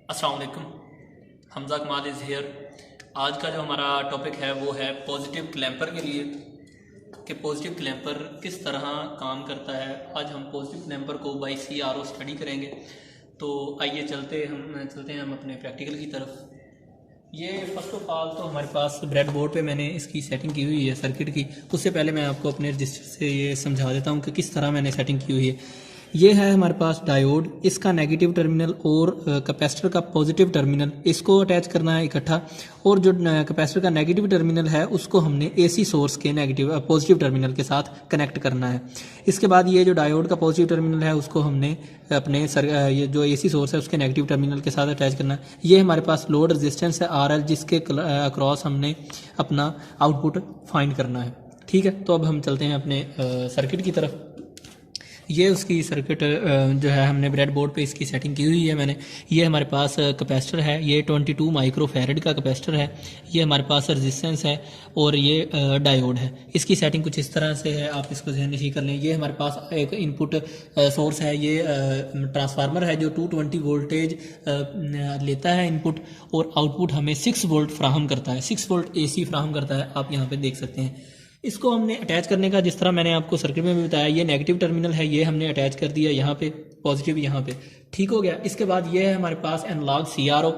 अस्सलाम वालेकुम। हमजा कमाल इज़ हियर। आज का जो हमारा टॉपिक है वो है पॉजिटिव क्लैंपर के लिए कि पॉजिटिव क्लैंपर किस तरह काम करता है। आज हम पॉजिटिव क्लैंपर को बाई CRO स्टडी करेंगे। तो आइए चलते हैं हम अपने प्रैक्टिकल की तरफ। ये फर्स्ट ऑफ ऑल तो हमारे पास ब्रेड बोर्ड पे मैंने इसकी सेटिंग की हुई है सर्किट की। उससे पहले मैं आपको अपने रजिस्टर से ये समझा देता हूँ कि किस तरह मैंने सेटिंग की हुई है। ये है हमारे पास डायोड, इसका नेगेटिव टर्मिनल और कैपेसिटर का पॉजिटिव टर्मिनल, इसको अटैच करना है इकट्ठा। और जो कैपेसिटर का नेगेटिव टर्मिनल है उसको हमने AC सोर्स के नेगेटिव पॉजिटिव टर्मिनल के साथ कनेक्ट करना है। इसके बाद ये जो डायोड का पॉजिटिव टर्मिनल है उसको हमने अपने ये जो AC सोर्स है उसके नेगेटिव टर्मिनल के साथ अटैच करना है। ये हमारे पास लोड रेजिस्टेंस है RL, जिसके अक्रॉस हमने अपना आउटपुट फाइंड करना है। ठीक है, तो अब हम चलते हैं अपने सर्किट की तरफ। ये उसकी सर्किट जो है हमने ब्रेड बोर्ड पे इसकी सेटिंग की हुई है मैंने। ये हमारे पास कैपेसिटर है, ये 22 माइक्रोफैरड का कैपेसिटर है। ये हमारे पास रेजिस्टेंस है और ये डायोड है। इसकी सेटिंग कुछ इस तरह से है, आप इसको ध्यान नशीं कर लें। ये हमारे पास एक इनपुट सोर्स है, ये ट्रांसफार्मर है जो 220 वोल्टेज लेता है इनपुट, और आउटपुट हमें 6 वोल्ट फ्राहम करता है, 6 वोल्ट AC फ्राहम करता है। आप यहाँ पे देख सकते हैं। इसको हमने अटैच करने का, जिस तरह मैंने आपको सर्किट में भी बताया, ये नेगेटिव टर्मिनल है, ये हमने अटैच कर दिया यहाँ पे, पॉजिटिव यहाँ पे। ठीक हो गया। इसके बाद ये है हमारे पास एनालॉग CRO।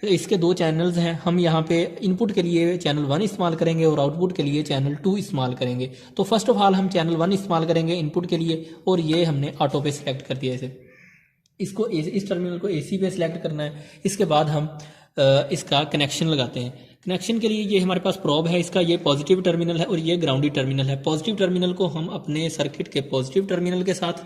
इसके 2 चैनल्स हैं। हम यहाँ पे इनपुट के लिए चैनल 1 इस्तेमाल करेंगे और आउटपुट के लिए चैनल 2 इस्तेमाल करेंगे। तो फर्स्ट ऑफ ऑल हम चैनल 1 इस्तेमाल करेंगे इनपुट के लिए, और ये हमने ऑटो पे सिलेक्ट कर दिया इसे। इसको इस टर्मिनल को AC पे सिलेक्ट करना है। इसके बाद हम इसका कनेक्शन लगाते हैं। कनेक्शन के लिए ये हमारे पास प्रोब है, इसका ये पॉजिटिव टर्मिनल है और ये ग्राउंडेड टर्मिनल है। पॉजिटिव टर्मिनल को हम अपने सर्किट के पॉजिटिव टर्मिनल के साथ,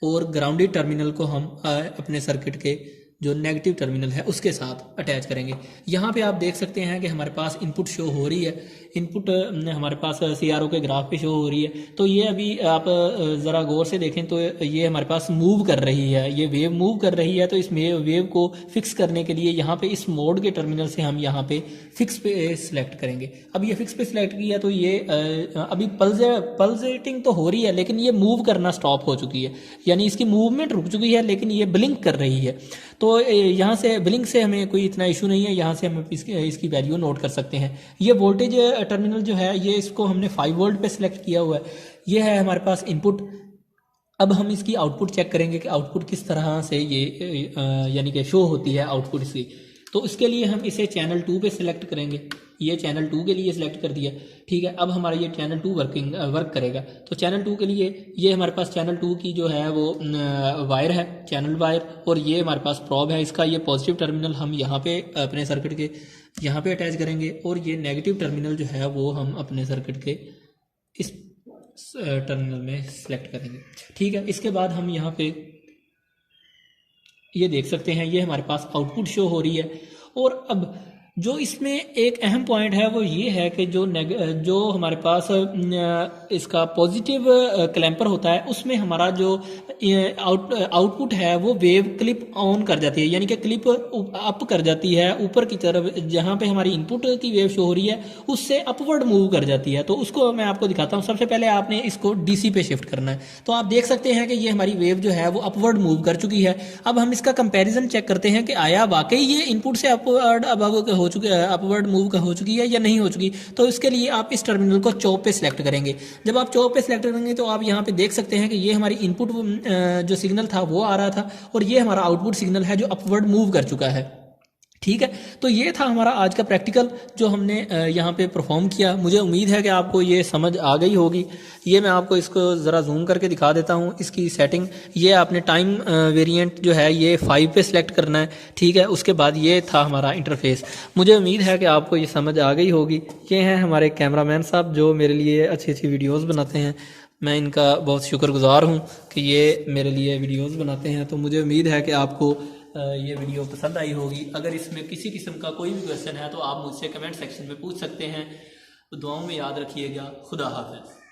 और ग्राउंडेड टर्मिनल को हम अपने सर्किट के जो नेगेटिव टर्मिनल है उसके साथ अटैच करेंगे। यहाँ पे आप देख सकते हैं कि हमारे पास इनपुट शो हो रही है, इनपुट हमारे पास CRO के ग्राफ पे शो हो रही है। तो ये अभी आप ज़रा गौर से देखें तो ये हमारे पास मूव कर रही है, ये वेव मूव कर रही है। तो इस वेव को फिक्स करने के लिए यहाँ पे इस मोड के टर्मिनल से हम यहाँ पे फिक्स पे सिलेक्ट करेंगे। अब ये फिक्स पे सिलेक्ट किया तो ये अभी पल्सेटिंग तो हो रही है, लेकिन ये मूव करना स्टॉप हो चुकी है, यानी इसकी मूवमेंट रुक चुकी है, लेकिन ये ब्लिंक कर रही है। तो यहाँ से ब्लिंक से हमें कोई इतना इशू नहीं है, यहाँ से हम इसकी वैल्यू नोट कर सकते हैं। ये वोल्टेज टर्मिनल जो है ये इसको हमने 5 वोल्ट पे सिलेक्ट किया हुआ है। ये है हमारे पास इनपुट। अब हम इसकी आउटपुट चेक करेंगे कि आउटपुट किस तरह से ये यानी कि शो होती है आउटपुट इसकी। तो इसके लिए हम इसे चैनल 2 पे सिलेक्ट करेंगे। ये चैनल 2 के लिए सिलेक्ट कर दिया। ठीक है, अब हमारा ये चैनल 2 वर्क करेगा। तो चैनल 2 के लिए ये हमारे पास चैनल 2 की जो है वो वायर है, चैनल वायर, और ये हमारे पास प्रोब है। इसका ये पॉजिटिव टर्मिनल हम यहाँ पे अपने सर्किट के यहाँ पे अटैच करेंगे, और ये नेगेटिव टर्मिनल जो है वो हम अपने सर्किट के इस टर्मिनल में सिलेक्ट करेंगे। ठीक है, इसके बाद हम यहाँ पे ये देख सकते हैं ये हमारे पास आउटपुट शो हो रही है। और अब जो इसमें एक अहम पॉइंट है वो ये है कि जो हमारे पास इसका पॉजिटिव क्लैंपर होता है उसमें हमारा जो आउटपुट है वो वेव क्लिप ऑन कर जाती है, यानी कि क्लिप अप कर जाती है ऊपर की तरफ। जहाँ पे हमारी इनपुट की वेव शो हो रही है उससे अपवर्ड मूव कर जाती है। तो उसको मैं आपको दिखाता हूँ। सबसे पहले आपने इसको DC पे शिफ्ट करना है। तो आप देख सकते हैं कि ये हमारी वेव जो है वो अपवर्ड मूव कर चुकी है। अब हम इसका कंपैरिजन चेक करते हैं कि आया वाकई ये इनपुट से अपवर्ड मूव हो चुकी है या नहीं हो चुकी। तो इसके लिए आप इस टर्मिनल को चॉप पे सिलेक्ट करेंगे। जब आप चॉप पे सिलेक्ट करेंगे तो आप यहाँ पे देख सकते हैं कि ये हमारी इनपुट जो सिग्नल था वो आ रहा था, और ये हमारा आउटपुट सिग्नल है जो अपवर्ड मूव कर चुका है। ठीक है, तो ये था हमारा आज का प्रैक्टिकल जो हमने यहाँ पे परफॉर्म किया। मुझे उम्मीद है कि आपको ये समझ आ गई होगी। ये मैं आपको इसको ज़रा जूम करके दिखा देता हूँ। इसकी सेटिंग ये आपने टाइम वेरिएंट जो है ये 5 पे सिलेक्ट करना है। ठीक है, उसके बाद ये था हमारा इंटरफेस। मुझे उम्मीद है कि आपको ये समझ आ गई होगी। ये हैं हमारे कैमरामैन साहब जो मेरे लिए अच्छी अच्छी वीडियोज़ बनाते हैं। मैं इनका बहुत शुक्रगुजार हूँ कि ये मेरे लिए वीडियोज़ बनाते हैं। तो मुझे उम्मीद है कि आपको ये वीडियो पसंद आई होगी। अगर इसमें किसी किस्म का कोई भी क्वेश्चन है तो आप मुझसे कमेंट सेक्शन में पूछ सकते हैं। दुआओं में याद रखिएगा। खुदा हाफ़िज़।